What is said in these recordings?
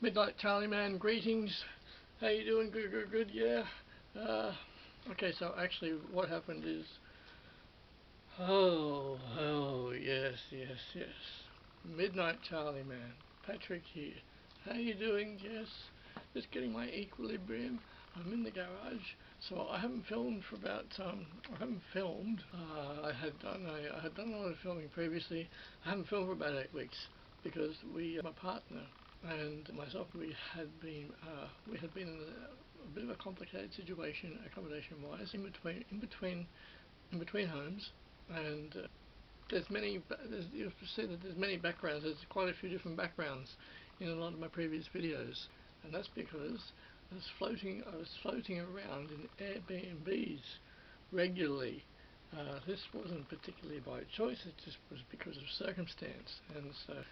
Midnight Charlie Man, greetings. How you doing? Good, good, good, yeah. Okay, so actually what happened is, yes, yes, yes. Midnight Charlie Man, Patrick here. How you doing, Jess? Just getting my equilibrium. I'm in the garage, so I haven't filmed for about, I haven't filmed. I had done a lot of filming previously. I haven't filmed for about 8 weeks because my partner and myself, we had been in a bit of a complicated situation, accommodation-wise, in between homes, and you'll see that there's many backgrounds. There's quite a few different backgrounds in a lot of my previous videos, and that's because I was floating around in Airbnbs regularly. This wasn't particularly by choice; it just was because of circumstance, and so.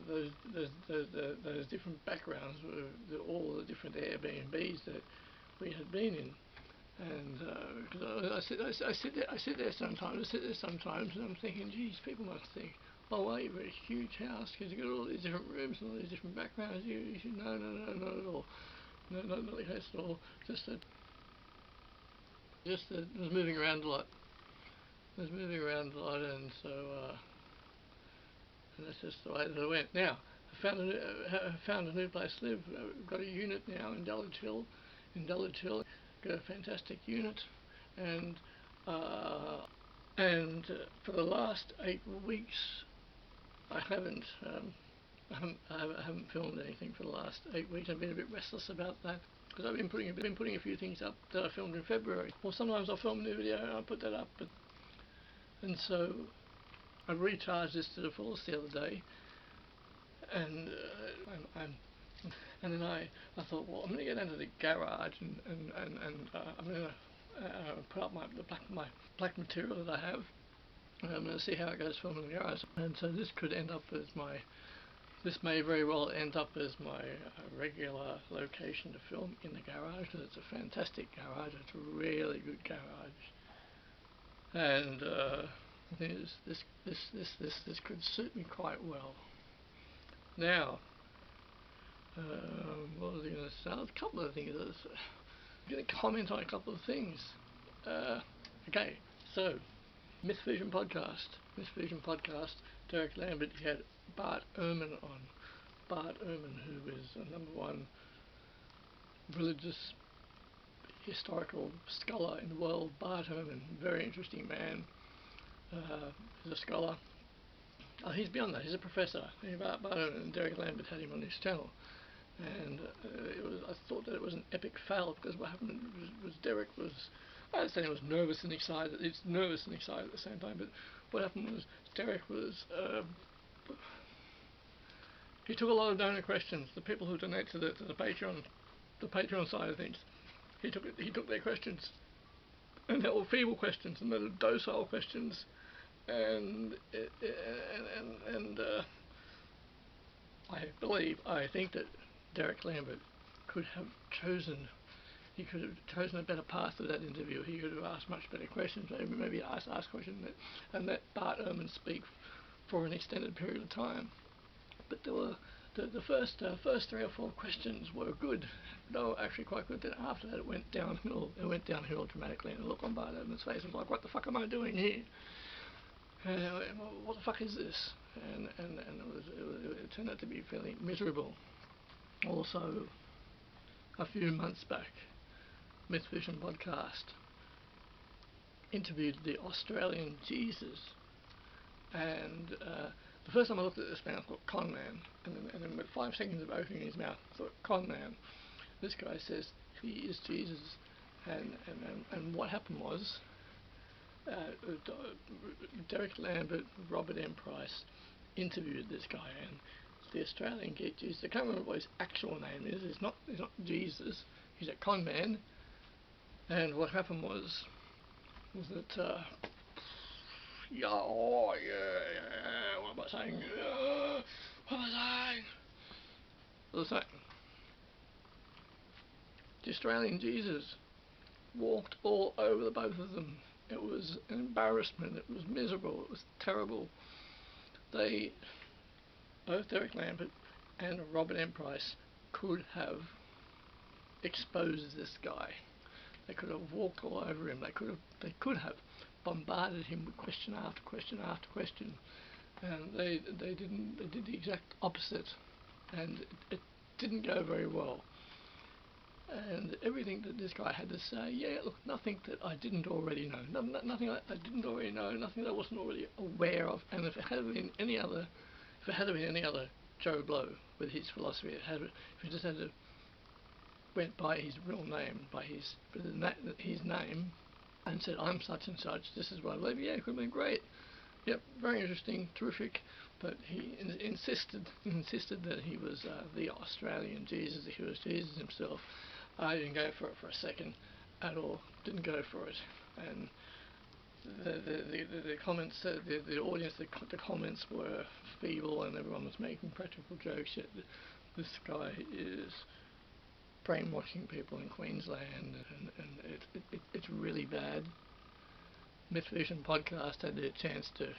Those different backgrounds were all the different Airbnbs that we had been in, and because I sit there sometimes, and I'm thinking, geez, people must think, oh, well, you've got a huge house because you've got all these different rooms and all these different backgrounds. You should no, not at all, no, not the case at all. Just that it was moving around a lot. And so. And that's just the way that it went. Now, I found a new place to live. I've got a unit now in Dulwich Hill. Got a fantastic unit, and for the last 8 weeks, I haven't filmed anything for the last 8 weeks. I've been a bit restless about that because I've been putting a few things up that I filmed in February. Well, sometimes I'll film a new video and I'll put that up, and so I recharged this to the fullest the other day, and then I thought, well, I'm going to get into the garage and I'm going to put up my black material that I have, and I'm going to see how it goes filming in the garage. And so this may very well end up as my regular location to film in the garage, because it's a fantastic garage. It's a really good garage, and this could suit me quite well. Now, what was I going to say? A couple of things. I'm going to comment on a couple of things. Okay, so Myth Vision podcast. Derek Lambert. He had Bart Ehrman on. Bart Ehrman, who is a #1 religious historical scholar in the world. Bart Ehrman, very interesting man. He's a scholar. He's beyond that. He's a professor. Bart Ehrman and Derek Lambert had him on his channel, and I thought that it was an epic fail, because what happened was Derek was. I understand he was nervous and excited. It's nervous and excited at the same time. But what happened was Derek was. He took a lot of donor questions. The people who donate to the Patreon side of things. He took their questions, and they were feeble questions, and they were docile questions, and I think that Derek Lambert could have chosen a better path to that interview. He could have asked much better questions, maybe asked questions and let Bart Ehrman speak for an extended period of time. But there were the first 3 or 4 questions were good. They were actually quite good. Then after that, it went downhill. Dramatically, and the look on Bart Ehrman's face was like, "What the fuck am I doing here? What the fuck is this?" And it turned out to be fairly miserable. Also, a few months back, Myth Vision podcast interviewed the Australian Jesus, and the first time I looked at this man, I thought, con man, and then with 5 seconds of opening his mouth, I thought, con man. This guy says he is Jesus, and what happened was, Derek Lambert, Robert M. Price interviewed this guy, and the Australian geek Jesus, I can't remember what his actual name is. He's not Jesus. He's a con man. And what happened was that yeah, what am I saying? What was I saying? The Australian Jesus walked all over the both of them. It was an embarrassment. It was miserable. It was terrible. Both Derek Lambert and Robert M. Price could have exposed this guy. They could have walked all over him. They could have bombarded him with question after question after question, and they didn't. They did the exact opposite, and it didn't go very well. And everything that this guy had to say, yeah, look, nothing that I didn't already know, nothing I didn't already know, nothing that I wasn't already aware of. And if it had been any other, Joe Blow with his philosophy, if he just had to went by his real name, by his name, and said, I'm such and such, this is what I believe, yeah, it could have been great. Yep, very interesting, terrific, but he insisted that he was the Australian Jesus, he was Jesus himself. I didn't go for it for a second at all, didn't go for it. And the comments, the audience, the comments were feeble, and everyone was making practical jokes, yet this guy is brainwashing people in Queensland, and it's really bad. Myth Vision Podcast had their chance to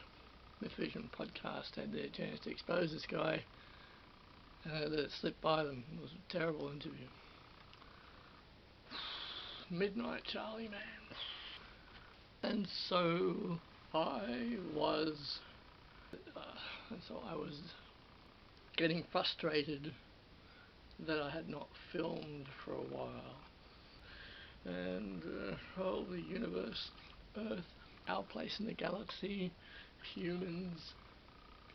expose this guy, and they let it slip by them. It was a terrible interview. Midnight Charlie, man. And so I was getting frustrated that I had not filmed for a while. And the universe, Earth, our place in the galaxy, humans,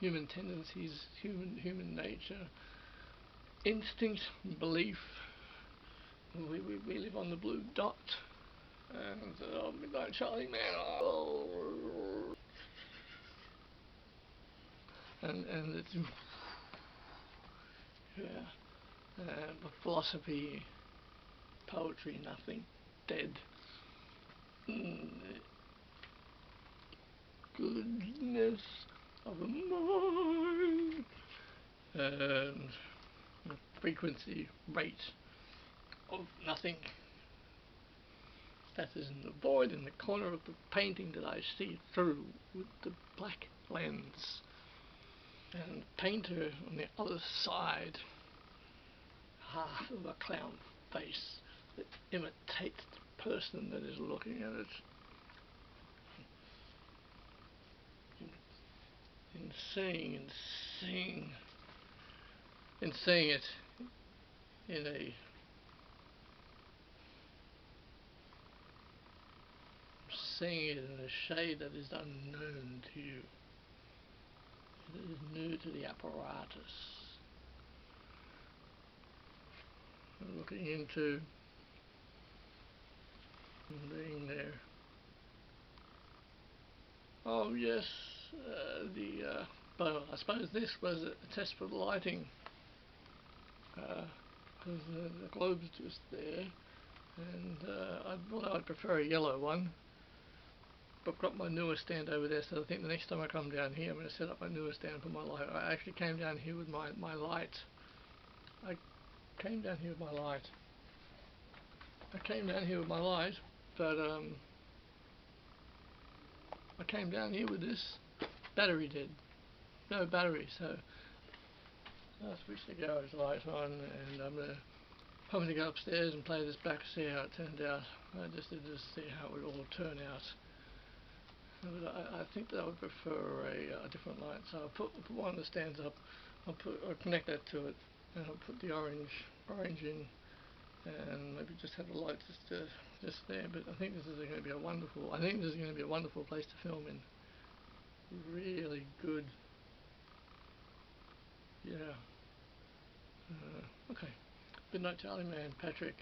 human tendencies, human nature, instinct, belief. We live on the blue dot. And Midnight Charlie, man. And it's, yeah. And philosophy, poetry, nothing, dead. Goodness of a mind, and the frequency rate of nothing. That is in the void in the corner of the painting that I see through with the black lens. And the painter on the other side, half of a clown face that imitates the person that is looking at it. In seeing it in a shade that is unknown to you. It is new to the apparatus. Looking into being there. Oh yes, well, I suppose this was a test for the lighting, because the globe's just there, and I'd prefer a yellow one. But I've got my newer stand over there, so I think the next time I come down here, I'm going to set up my newer stand for my light. I actually came down here with my light. I came down here with my light, but I came down here with this battery dead. No battery, so I'll switch the garage light on, and I'm going to go upstairs and play this back, see how it turned out. I just did to see how it would all turn out. But I think that I would prefer a different light, so I'll put one of the stands up. I'll connect that to it, and I'll put the orange in, and maybe just have the light just there. But I think this is going to be a wonderful. Place to film in. Really good. Yeah. Okay. Midnight Charlie, man. Patrick.